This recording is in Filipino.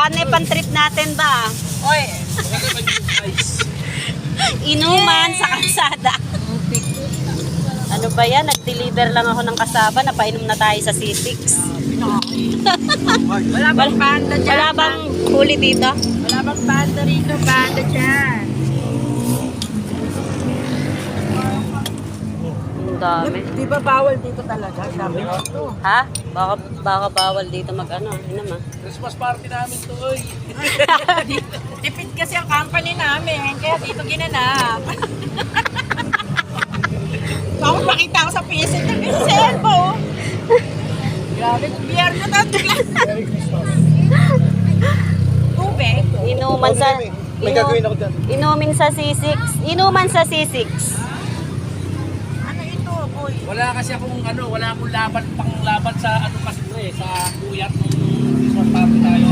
Paano yung pan-trip natin ba? Oy! Inuman sa kalsada. Ano ba yan? Nag-deliver lang ako ng kasaba. Napainom na tayo sa C6. Wala bang banda dyan? Wala bang huli dito? Wala bang banda rito? Banda dyan. Ang dami. Di ba bawal dito talaga? Sabi dito. Ha? Baka bawal dito mag-ano. Ano naman? Christmas party namin to, oy. Tipid kasi ang company namin, kaya dito ginanap. Ako makita ko sa PC ng cellphone. Grabe, biyerno na Merry Christmas. tubig. Inuman sa... May gagawin ako dyan. Inumin sa C6. Inuman sa C6. Ano ito, boy? Wala kasi akong wala akong laban, pang laban sa ano kasi to eh, sa kuyat ng Christmas party tayo.